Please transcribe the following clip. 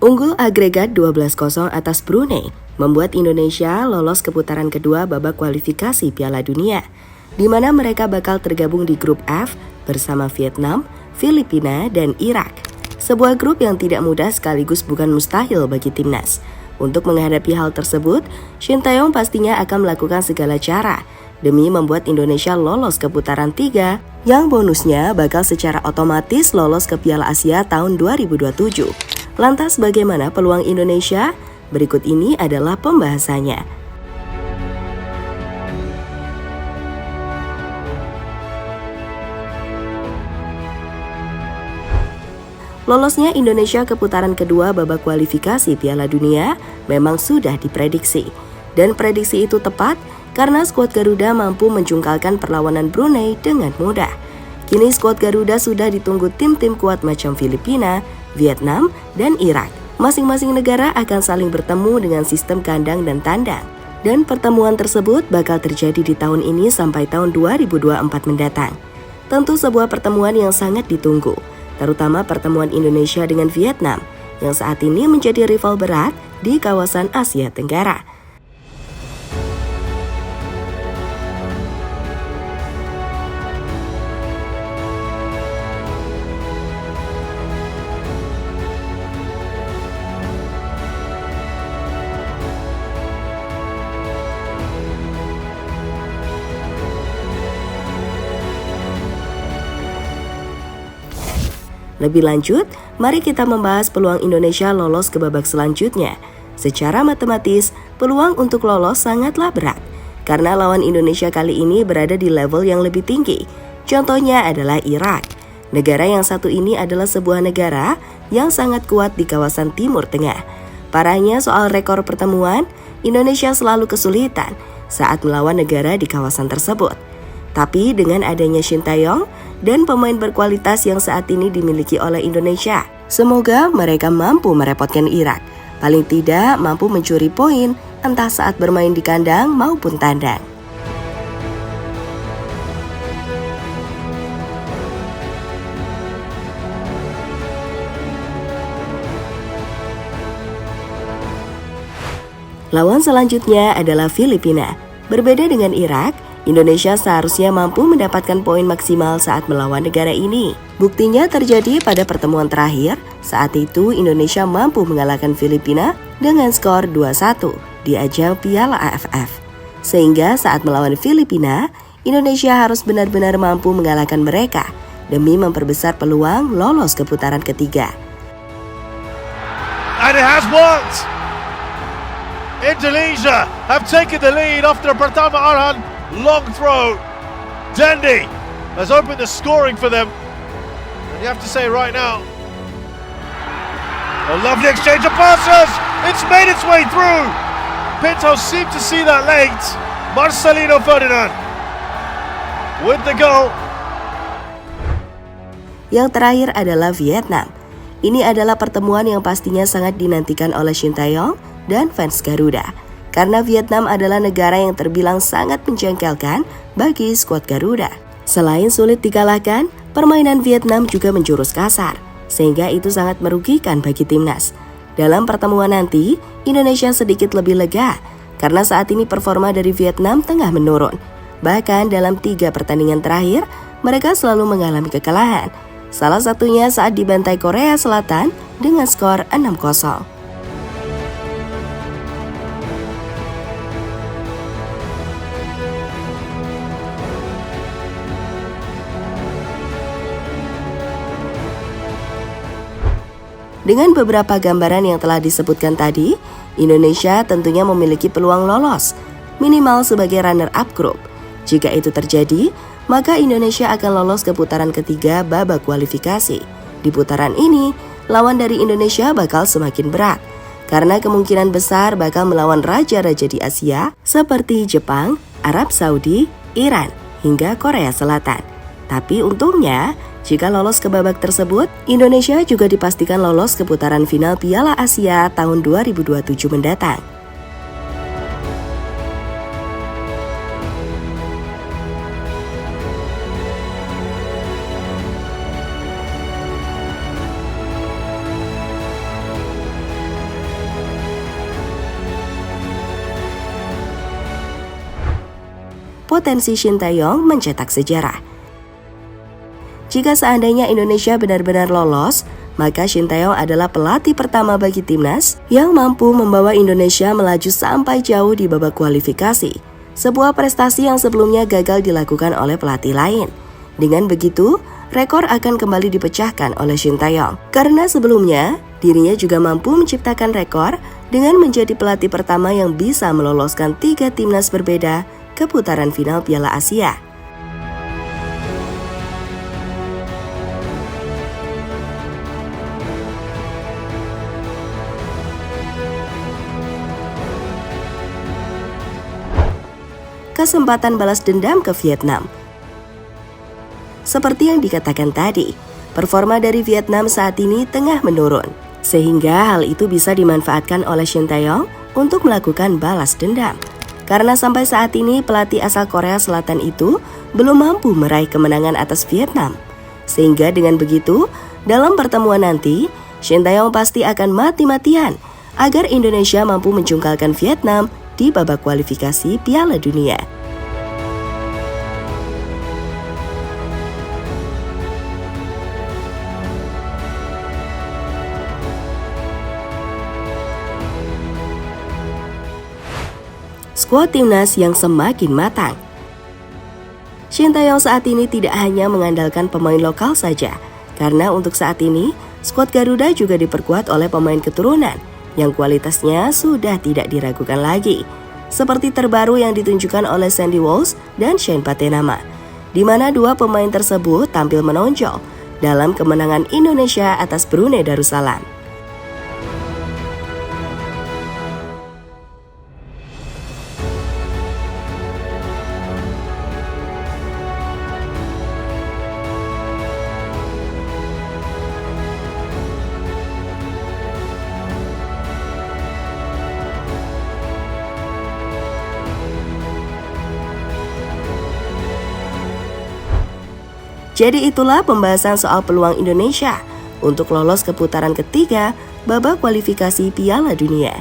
Unggul agregat 12-0 atas Brunei membuat Indonesia lolos ke putaran kedua babak kualifikasi Piala Dunia, di mana mereka bakal tergabung di grup F bersama Vietnam, Filipina, dan Irak. Sebuah grup yang tidak mudah sekaligus bukan mustahil bagi timnas. Untuk menghadapi hal tersebut, Shin Tae-yong pastinya akan melakukan segala cara demi membuat Indonesia lolos ke putaran 3, yang bonusnya bakal secara otomatis lolos ke Piala Asia tahun 2027. Lantas bagaimana peluang Indonesia? Berikut ini adalah pembahasannya. Lolosnya Indonesia ke putaran kedua babak kualifikasi Piala Dunia memang sudah diprediksi. Dan prediksi itu tepat karena skuad Garuda mampu menjungkalkan perlawanan Brunei dengan mudah. Kini skuad Garuda sudah ditunggu tim-tim kuat macam Filipina, Vietnam, dan Irak. Masing-masing negara akan saling bertemu dengan sistem kandang dan tandang. Dan pertemuan tersebut bakal terjadi di tahun ini sampai tahun 2024 mendatang. Tentu sebuah pertemuan yang sangat ditunggu, terutama pertemuan Indonesia dengan Vietnam, yang saat ini menjadi rival berat di kawasan Asia Tenggara. Lebih lanjut, mari kita membahas peluang Indonesia lolos ke babak selanjutnya. Secara matematis, peluang untuk lolos sangatlah berat, karena lawan Indonesia kali ini berada di level yang lebih tinggi. Contohnya adalah Irak. Negara yang satu ini adalah sebuah negara yang sangat kuat di kawasan Timur Tengah. Parahnya soal rekor pertemuan, Indonesia selalu kesulitan saat melawan negara di kawasan tersebut. Tapi dengan adanya Shin Tae-yong dan pemain berkualitas yang saat ini dimiliki oleh Indonesia, semoga mereka mampu merepotkan Irak. Paling tidak mampu mencuri poin entah saat bermain di kandang maupun tandang. Lawan selanjutnya adalah Filipina. Berbeda dengan Irak, Indonesia seharusnya mampu mendapatkan poin maksimal saat melawan negara ini. Buktinya terjadi pada pertemuan terakhir, saat itu Indonesia mampu mengalahkan Filipina dengan skor 2-1 di ajang Piala AFF. Sehingga saat melawan Filipina, Indonesia harus benar-benar mampu mengalahkan mereka demi memperbesar peluang lolos ke putaran ketiga. And it has worked! Indonesia have taken the lead after Pratama Arhan. Long throw. Dendi has opened the scoring for them. And you have to say right now, a lovely exchange of passes. It's made its way through. Pinto seemed to see that late. Marcelino Ferdinand with the goal. Yang terakhir adalah Vietnam. Ini adalah pertemuan yang pastinya sangat dinantikan oleh Shin Tae-yong dan fans Garuda. Karena Vietnam adalah negara yang terbilang sangat menjengkelkan bagi skuad Garuda. Selain sulit dikalahkan, permainan Vietnam juga menjurus kasar, sehingga itu sangat merugikan bagi timnas. Dalam pertemuan nanti, Indonesia sedikit lebih lega, karena saat ini performa dari Vietnam tengah menurun. Bahkan dalam 3 pertandingan terakhir, mereka selalu mengalami kekalahan. Salah satunya saat dibantai Korea Selatan dengan skor 6-0. Dengan beberapa gambaran yang telah disebutkan tadi, Indonesia tentunya memiliki peluang lolos, minimal sebagai runner-up grup. Jika itu terjadi, maka Indonesia akan lolos ke putaran ketiga babak kualifikasi. Di putaran ini, lawan dari Indonesia bakal semakin berat, karena kemungkinan besar bakal melawan raja-raja di Asia seperti Jepang, Arab Saudi, Iran, hingga Korea Selatan. Tapi untungnya, jika lolos ke babak tersebut, Indonesia juga dipastikan lolos ke putaran final Piala Asia tahun 2027 mendatang. berpotensi Shin Tae-yong mencetak sejarah. Jika seandainya Indonesia benar-benar lolos, maka Shin Tae-yong adalah pelatih pertama bagi timnas yang mampu membawa Indonesia melaju sampai jauh di babak kualifikasi. Sebuah prestasi yang sebelumnya gagal dilakukan oleh pelatih lain. Dengan begitu, rekor akan kembali dipecahkan oleh Shin Tae-yong. Karena sebelumnya, dirinya juga mampu menciptakan rekor dengan menjadi pelatih pertama yang bisa meloloskan 3 timnas berbeda ke putaran final Piala Asia. Kesempatan balas dendam ke Vietnam. Seperti yang dikatakan tadi, performa dari Vietnam saat ini tengah menurun, sehingga hal itu bisa dimanfaatkan oleh Shin Tae-yong untuk melakukan balas dendam. Karena sampai saat ini pelatih asal Korea Selatan itu belum mampu meraih kemenangan atas Vietnam. Sehingga dengan begitu, dalam pertemuan nanti, Shin Tae-yong pasti akan mati-matian agar Indonesia mampu mencungkalkan Vietnam di babak kualifikasi Piala Dunia. Skuad timnas yang semakin matang. Shin Tae-yong saat ini tidak hanya mengandalkan pemain lokal saja, karena untuk saat ini, skuad Garuda juga diperkuat oleh pemain keturunan yang kualitasnya sudah tidak diragukan lagi. Seperti terbaru yang ditunjukkan oleh Sandy Walsh dan Shane Patenama, di mana 2 pemain tersebut tampil menonjol dalam kemenangan Indonesia atas Brunei Darussalam. Jadi itulah pembahasan soal peluang Indonesia untuk lolos ke putaran ketiga babak kualifikasi Piala Dunia.